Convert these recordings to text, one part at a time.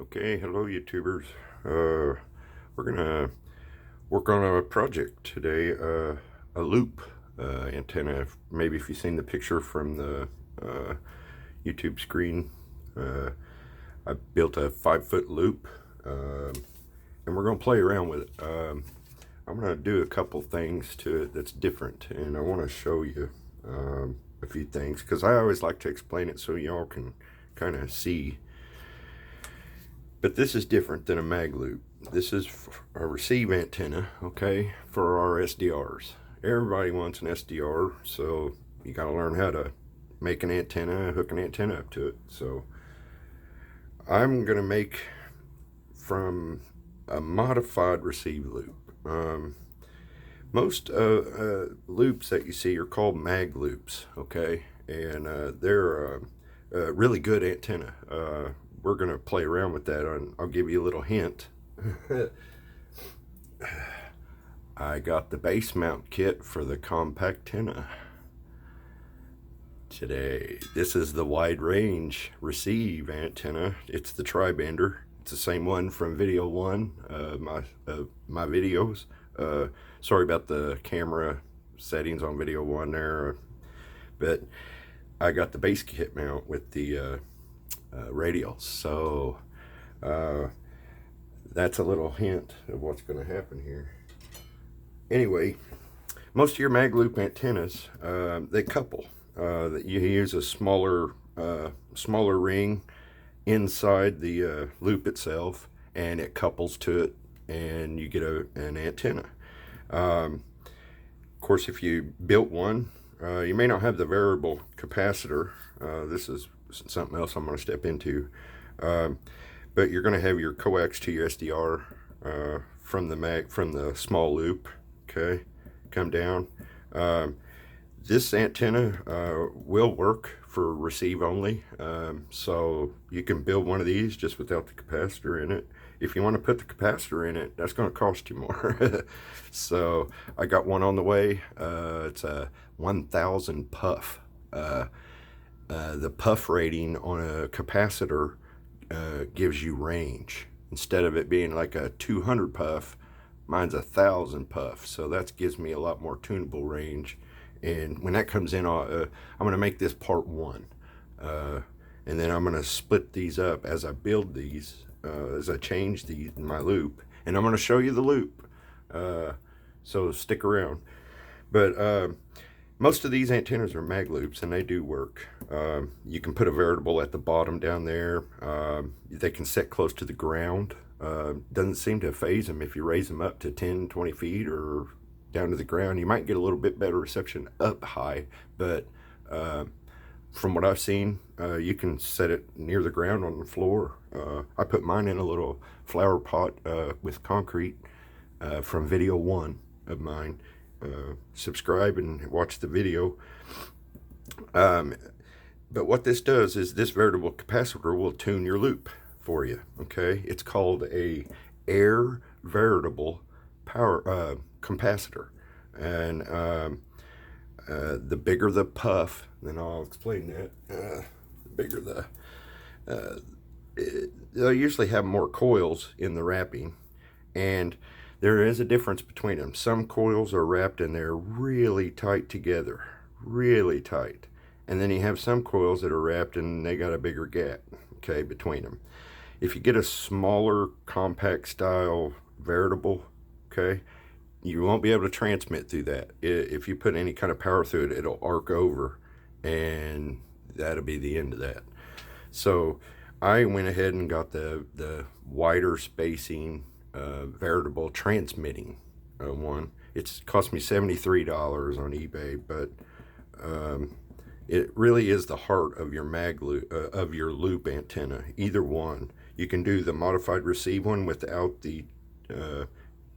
Okay, hello YouTubers. We're gonna work on a project today, a loop antenna. Maybe if you've seen the picture from the YouTube screen, I built a 5-foot loop, and we're gonna play around with it. I'm gonna do a couple things to it that's different, and I want to show you a few things because I always like to explain it so y'all can kind of see. But this is different than a mag loop. This is a receive antenna, okay, for our SDRs. Everybody wants an SDR, so you got to learn how to make an antenna, hook an antenna up to it. So I'm going to make from a modified receive loop. Most loops that you see are called mag loops, okay, and they're a really good antenna. We're going to play around with that. I'll give you a little hint. I got the base mount kit for the compact antenna today. This is the wide range receive antenna. It's the tri-bander. It's the same one from video one, my videos. Sorry about the camera settings on video one there, but I got the base kit mount with the radials. So that's a little hint of what's going to happen here. Anyway, most of your mag loop antennas, they couple. That you use a smaller ring inside the loop itself, and it couples to it, and you get an antenna. Of course, if you built one, you may not have the variable capacitor. This is something else I'm going to step into. But you're going to have your coax to your SDR from the small loop. Okay, come down. This antenna will work for receive only. So you can build one of these just without the capacitor in it. If you want to put the capacitor in it, that's going to cost you more. So I got one on the way. It's a 1000 puff. The puff rating on a capacitor gives you range. Instead of it being like a 200 puff, mine's 1000 puff. So that gives me a lot more tunable range. And when that comes in, I'm going to make this part one. And then I'm going to split these up as I build these, as I change my loop. And I'm going to show you the loop. So stick around. But most of these antennas are mag loops, and they do work. You can put a variable at the bottom down there. They can set close to the ground. Doesn't seem to phase them if you raise them up to 10, 20 feet or down to the ground. You might get a little bit better reception up high, but from what I've seen, you can set it near the ground on the floor. I put mine in a little flower pot with concrete from video one of mine. Subscribe and watch the video. But what this does is this variable capacitor will tune your loop for you. Okay, it's called a air variable power capacitor, and the bigger the puff, then I'll explain that. The bigger they'll usually have more coils in the wrapping, and there is a difference between them. Some coils are wrapped and they're really tight together, really tight. And then you have some coils that are wrapped and they got a bigger gap, okay, between them. If you get a smaller compact style variable, okay, you won't be able to transmit through that. If you put any kind of power through it, it'll arc over, and that'll be the end of that. So I went ahead and got the wider spacing variable transmitting one. It's cost me $73 on eBay, but it really is the heart of your mag loop, of your loop antenna. Either one. You can do the modified receive one without the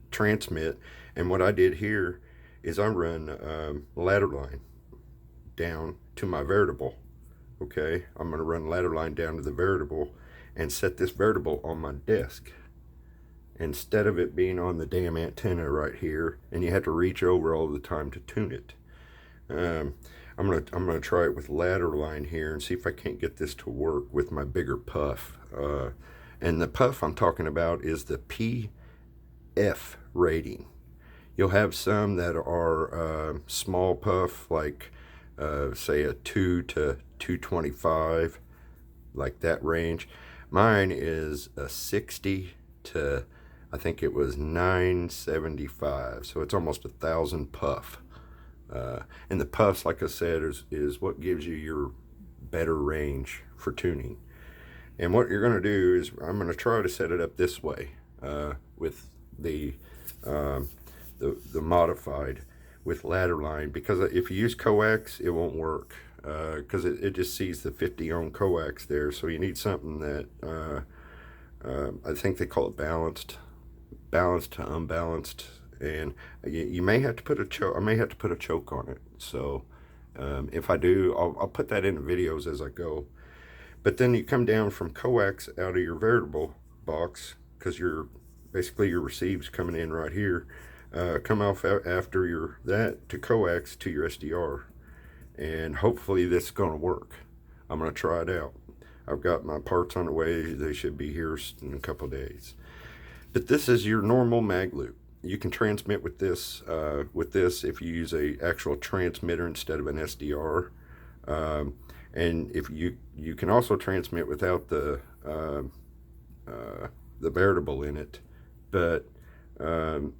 transmit. And what I did here is I run ladder line down to my variable. Okay, I'm going to run ladder line down to the variable and set this variable on my desk, instead of it being on the damn antenna right here, and you have to reach over all the time to tune it. I'm gonna try it with ladder line here and see if I can't get this to work with my bigger puff. And the puff I'm talking about is the PF rating. You'll have some that are small puff, like say a 2 to 225, like that range. Mine is a 60 to, I think it was 975, so it's almost 1,000 puff. And the puffs, like I said, is what gives you your better range for tuning. And what you're going to do is, I'm going to try to set it up this way with the modified with ladder line, because if you use coax, it won't work, because it just sees the 50 ohm coax there. So you need something that I think they call it balanced to unbalanced, and you may have to put a choke. I may have to put a choke on it. So if I do, I'll put that in the videos as I go. But then you come down from coax out of your variable box, because basically your receive's coming in right here. Come off after that to coax to your SDR, and hopefully this is going to work. I'm going to try it out. I've got my parts on the way. They should be here in a couple of days. But this is your normal mag loop. You can transmit with this if you use a actual transmitter instead of an SDR. And if you can also transmit without the variable in it, but to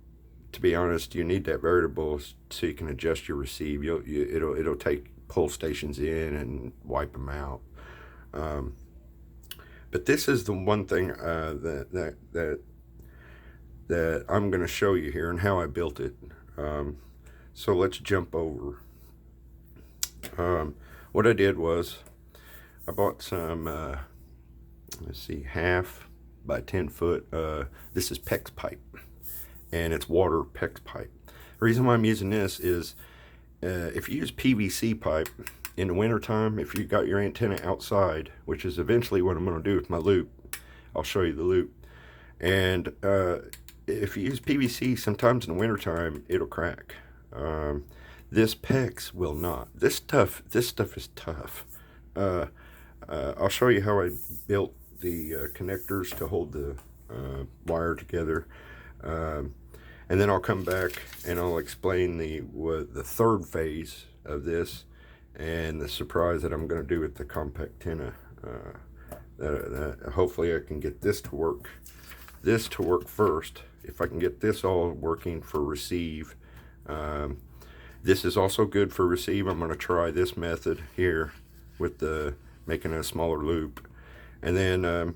be honest, you need that variable so you can adjust your receive. It'll take pull stations in and wipe them out. But this is the one thing that I'm going to show you here and how I built it. So let's jump over. What I did was I bought some, let's see, 1/2 by 10 foot. This is PEX pipe, and it's water PEX pipe. The reason why I'm using this is if you use PVC pipe in the wintertime, if you got your antenna outside, which is eventually what I'm going to do with my loop, I'll show you the loop. And if you use PVC, sometimes in the wintertime, it'll crack. This PEX will not. This stuff is tough. I'll show you how I built the connectors to hold the wire together. And then I'll come back and I'll explain the third phase of this and the surprise that I'm going to do with the compact antenna. Hopefully I can get this to work. This to work first. If I can get this all working for receive. This is also good for receive. I'm going to try this method here with making a smaller loop, and then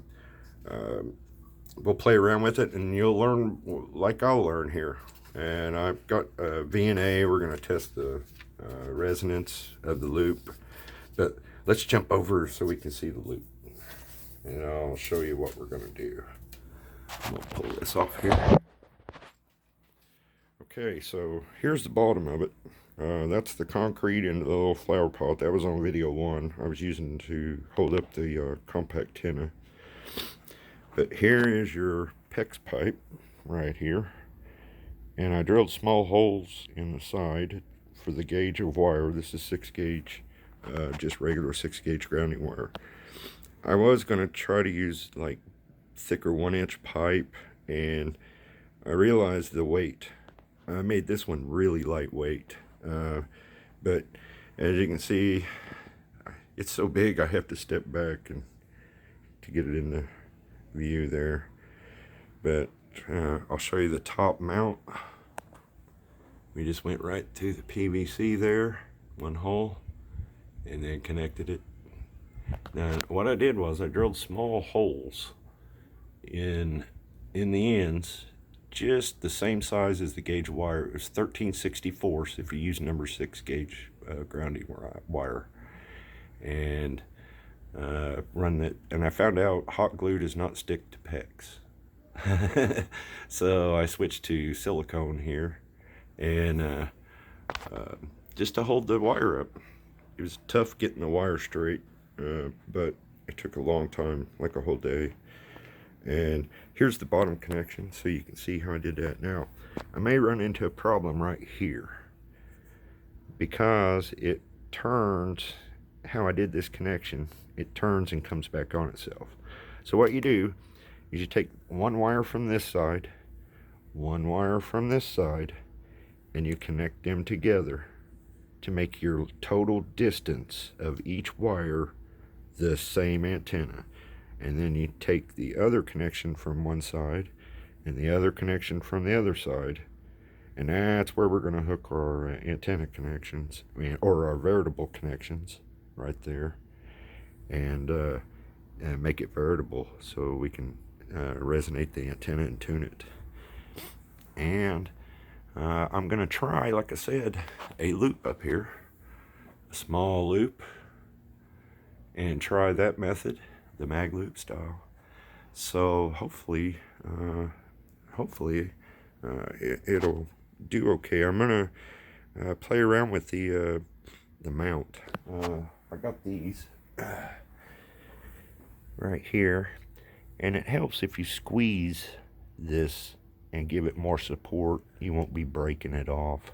we'll play around with it, and you'll learn like I'll learn here. And I've got VNA. We're going to test the resonance of the loop, but let's jump over so we can see the loop, and I'll show you what we're going to do. I'm going to pull this off here. Okay, so here's the bottom of it. That's the concrete and the little flower pot. That was on video 1. I was using to hold up the compact antenna. But here is your PEX pipe right here. And I drilled small holes in the side for the gauge of wire. This is 6 gauge, just regular 6 gauge grounding wire. I was going to try to use like thicker 1-inch pipe, and I realized the weight. I made this one really lightweight, but as you can see, it's so big I have to step back and to get it in the view there. But I'll show you the top mount. We just went right through the PVC there, one hole, and then connected it. Now what I did was I drilled small holes in the ends, just the same size as the gauge wire. It was 13/64 if you use number 6 gauge grounding wire, and run it. And I found out hot glue does not stick to PEX. So I switched to silicone here, and just to hold the wire up. It was tough getting the wire straight, but it took a long time, like a whole day. And here's the bottom connection, so you can see how I did that. Now I may run into a problem right here because it turns, how I did this connection, it turns and comes back on itself. So what you do is you take one wire from this side, one wire from this side, and you connect them together to make your total distance of each wire the same antenna. And then you take the other connection from one side and the other connection from the other side, and that's where we're going to hook our antenna connections, or our veritable connections, right there, and make it veritable so we can resonate the antenna and tune it. And I'm going to try, like I said, a loop up here, a small loop, and try that method, the mag loop style. So hopefully it'll do okay. I'm going to play around with the mount. I got these right here, and it helps if you squeeze this and give it more support. You won't be breaking it off.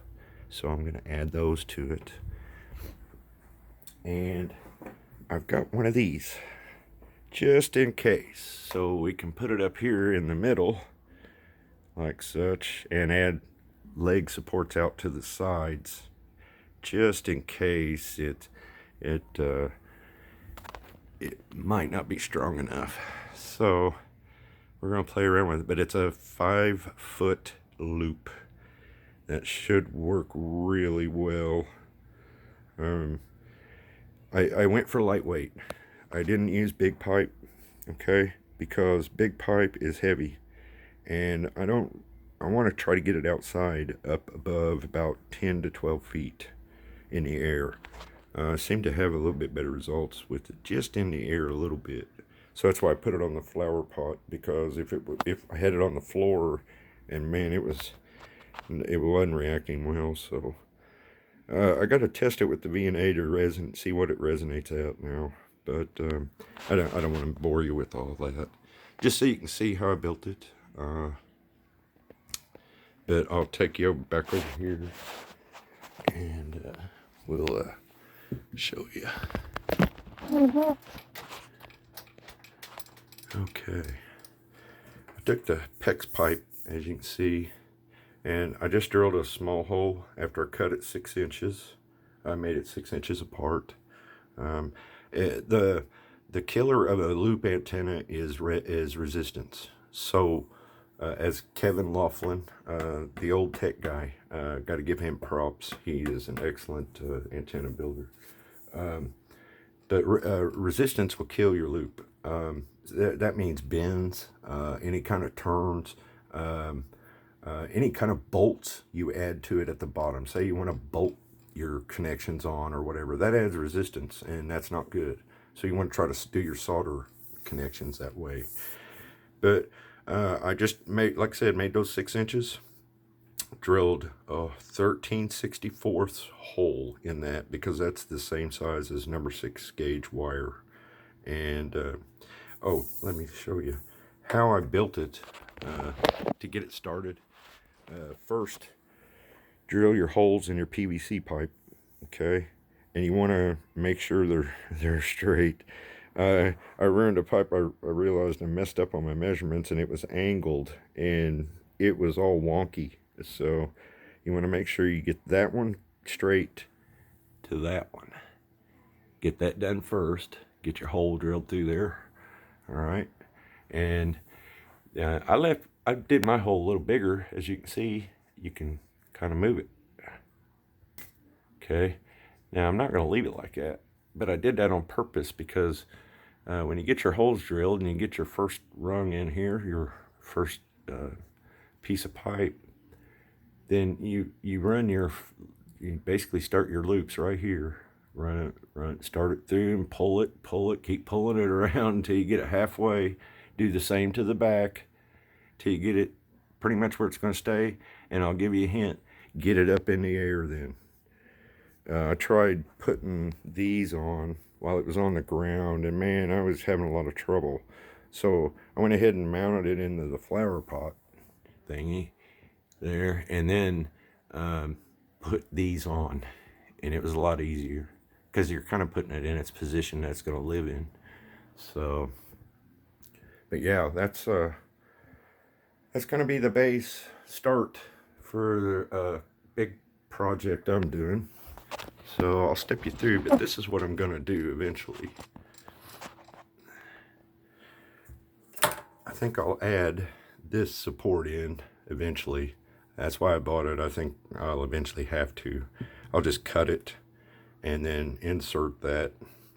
So I'm going to add those to it. And I've got one of these just in case, so we can put it up here in the middle like such, and add leg supports out to the sides just in case it might not be strong enough. So we're going to play around with it, but it's a 5-foot loop that should work really well. I went for lightweight. I didn't use big pipe, okay, because big pipe is heavy, and I want to try to get it outside up above about 10 to 12 feet in the air. I seem to have a little bit better results with it just in the air a little bit. So that's why I put it on the flower pot, because if I had it on the floor, and man, it wasn't reacting well. So I got to test it with the V&A to see what it resonates at now. But I don't want to bore you with all that. Just so you can see how I built it. But I'll take you back over here, and we'll show you. Okay. I took the PEX pipe, as you can see, and I just drilled a small hole after I cut it 6 inches. I made it 6 inches apart. The killer of a loop antenna is resistance. So as Kevin Laughlin, the old tech guy, got to give him props. He is an excellent antenna builder. But resistance will kill your loop. That means bends, any kind of turns, any kind of bolts you add to it at the bottom. Say you want to bolt your connections on or whatever, that adds resistance, and that's not good. So you want to try to do your solder connections that way. But I just made, like I said, made those 6 inches, drilled a 13/64 hole in that, because that's the same size as number 6 gauge wire. And oh, let me show you how I built it to get it started. First, drill your holes in your PVC pipe, okay, and you want to make sure they're straight. I ruined a pipe. I realized I messed up on my measurements, and it was angled, and it was all wonky. So you want to make sure you get that one straight to that one. Get that done first. Get your hole drilled through there. All right, and I did my hole a little bigger. As you can see, you can kind of move it. Okay, now I'm not going to leave it like that, but I did that on purpose, because when you get your holes drilled and you get your first rung in here, your first piece of pipe, then you basically start your loops right here. Run it, start it through and pull it, keep pulling it around until you get it halfway. Do the same to the back till you get it pretty much where it's going to stay. And I'll give you a hint, get it up in the air then. I tried putting these on while it was on the ground, and man, I was having a lot of trouble. So I went ahead and mounted it into the flower pot thingy there, and then put these on, and it was a lot easier, because you're kind of putting it in its position that it's going to live in. So But yeah, that's going to be the base start for a big project I'm doing. So I'll step you through, but this is what I'm going to do eventually. I think I'll add this support in eventually. That's why I bought it. I think I'll eventually have to. I'll just cut it and then insert that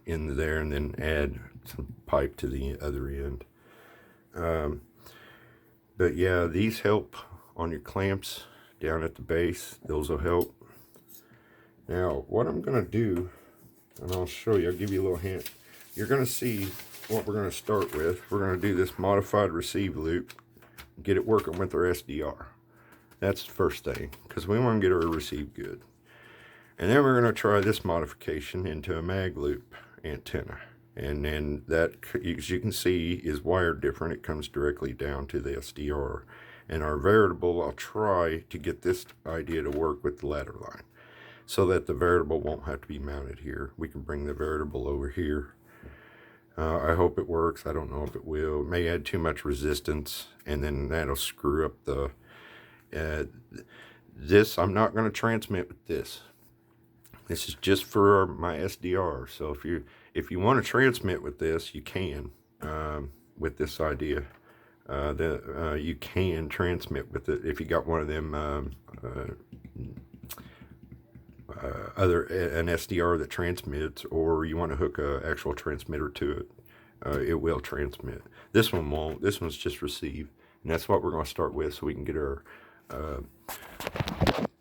in there and then add some pipe to the other end. But yeah, these help on your clamps down at the base. Those will help. Now, what I'm going to do, and I'll show you, I'll give you a little hint. You're going to see what we're going to start with. We're going to do this modified receive loop, get it working with our SDR. That's the first thing, because we want to get our receive good. And then we're going to try this modification into a mag loop antenna. And then that, as you can see, is wired different. It comes directly down to the SDR. And our variable, I'll try to get this idea to work with the ladder line, so that the variable won't have to be mounted here. We can bring the variable over here. I hope it works. I don't know if it will. It may add too much resistance, and then that'll screw up the... this, I'm not going to transmit with this. This is just for my SDR. So if you want to transmit with this, you can. With this idea, you can transmit with it if you got one of them an SDR that transmits, or you want to hook an actual transmitter to it. It will transmit. This one won't. This one's just receive, and that's what we're going to start with, so we can get our.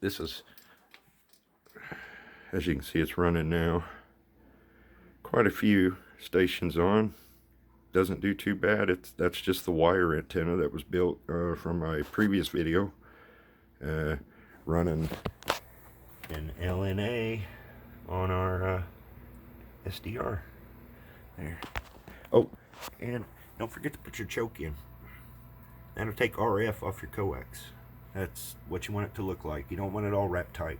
This is, as you can see, it's running now. Quite a few stations on. Doesn't do too bad. That's just the wire antenna that was built from my previous video, running an LNA on our SDR there. Oh, and don't forget to put your choke in. That'll take RF off your coax. That's what you want it to look like. You don't want it all wrapped tight.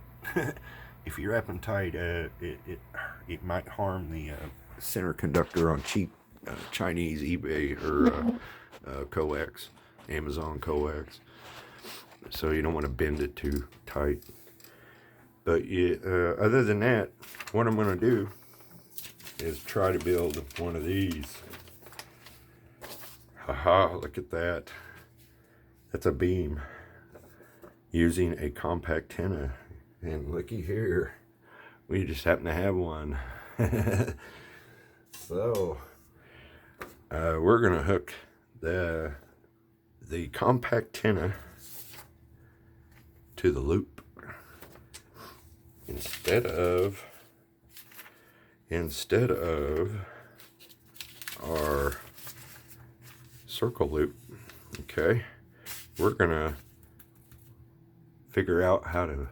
If you wrap them tight, it might harm the center conductor on cheap Chinese eBay or coax, Amazon coax. So you don't want to bend it too tight. But other than that, what I'm going to do is try to build one of these. Haha, look at that. That's a beam using a compact antenna. And looky here, we just happen to have one. So, we're going to hook the compact antenna to the loop. Instead of our circle loop, okay, we're gonna figure out how to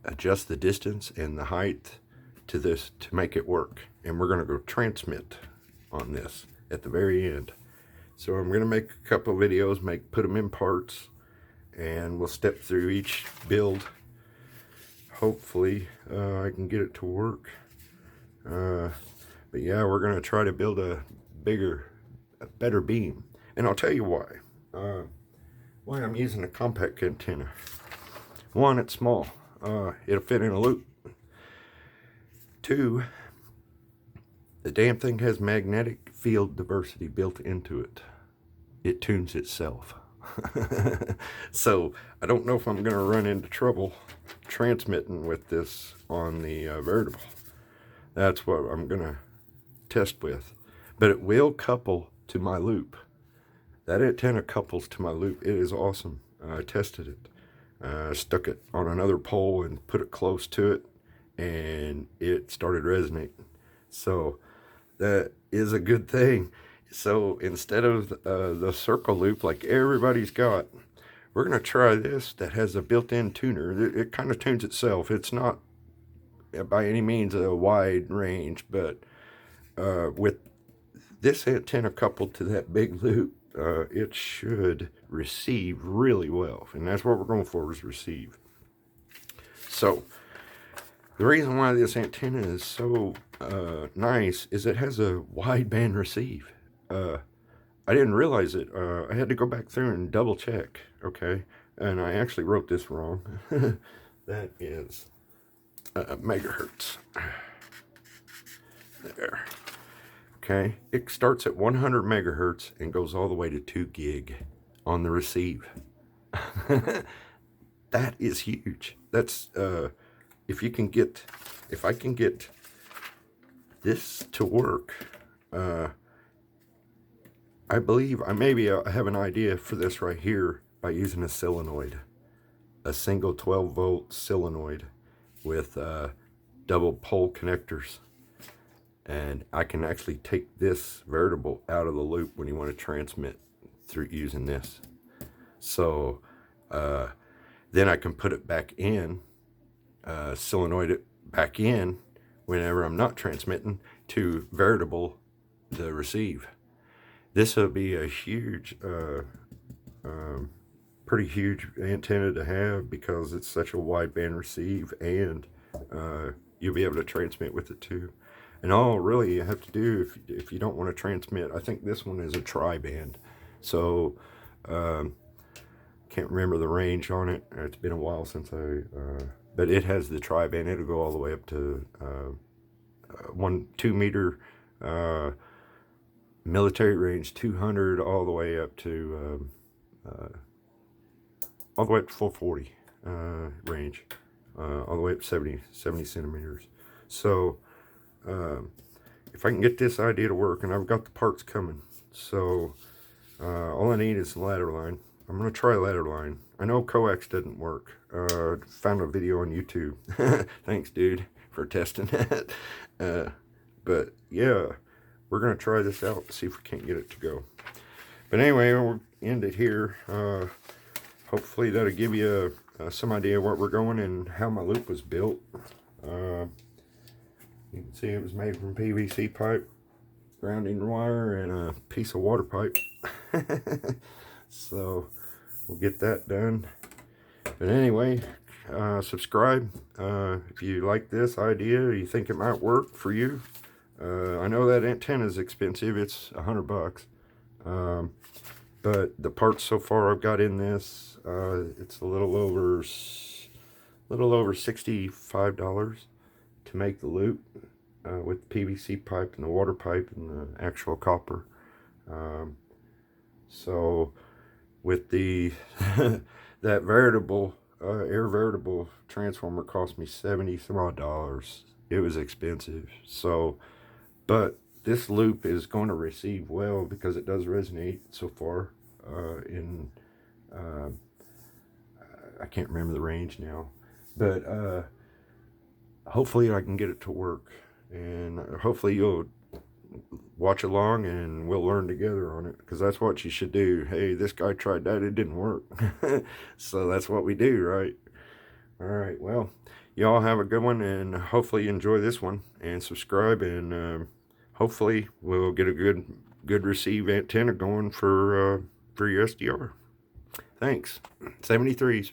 adjust the distance and the height to this to make it work, and we're gonna go transmit on this at the very end. So I'm gonna make a couple of videos, put them in parts, and we'll step through each build. Hopefully I can get it to work. But yeah, we're going to try to build a better beam. And I'll tell you why. Why I'm using a compact antenna. One, it's small. It'll fit in a loop. Two, the damn thing has magnetic field diversity built into it. It tunes itself. So I don't know if I'm going to run into trouble transmitting with this on the variable. That's what I'm going to test with. But it will couple to my loop. That antenna couples to my loop. It is awesome. I tested it. I stuck it on another pole and put it close to it, and it started resonating. So that is a good thing. So instead of the circle loop like everybody's got, we're going to try this that has a built-in tuner. It kind of tunes itself. It's not by any means a wide range, but with this antenna coupled to that big loop, it should receive really well. And that's what we're going for, is receive. So the reason why this antenna is so nice is it has a wideband receive. I didn't realize it. I had to go back through and double check, okay? And I actually wrote this wrong. That is megahertz. There. Okay, it starts at 100 megahertz and goes all the way to 2 gig on the receive. That is huge. That's if I can get this to work, I believe I have an idea for this right here by using a solenoid, a single 12-volt solenoid with double pole connectors. And I can actually take this variable out of the loop when you want to transmit through using this. So then I can put it back in, solenoid it back in whenever I'm not transmitting to variable the receive. This will be a huge, pretty huge antenna to have because it's such a wideband receive, and you'll be able to transmit with it too. And all really you have to do if you don't want to transmit, I think this one is a tri-band. So can't remember the range on it. It's been a while since but it has the tri-band. It'll go all the way up to 2 meter military range, 200, all the way up to 440 range, all the way up 70 centimeters. So if I can get this idea to work, and I've got the parts coming, so all I need is the ladder line. I'm going to try ladder line. I know coax doesn't work. Found a video on YouTube. Thanks, dude, for testing that. But yeah, we're going to try this out and see if we can't get it to go. But anyway, we'll end it here. Hopefully that'll give you some idea of where we're going and how my loop was built. You can see it was made from PVC pipe, grounding wire, and a piece of water pipe. So we'll get that done. But anyway, subscribe if you like this idea or you think it might work for you. I know that antenna is expensive. It's $100. But the parts so far I've got in this, it's a little over $65 to make the loop with PVC pipe and the water pipe and the actual copper. So with the that variable air variable transformer cost me $70 some odd. It was expensive. So, but this loop is going to receive well because it does resonate so far in I can't remember the range now, but hopefully I can get it to work, and hopefully you'll watch along and we'll learn together on it, because that's what you should do. Hey, this guy tried that, it didn't work. So that's what we do, right? All right, well, y'all have a good one, and hopefully you enjoy this one, and subscribe, and hopefully we'll get a good receive antenna going for your SDR. Thanks. 73s.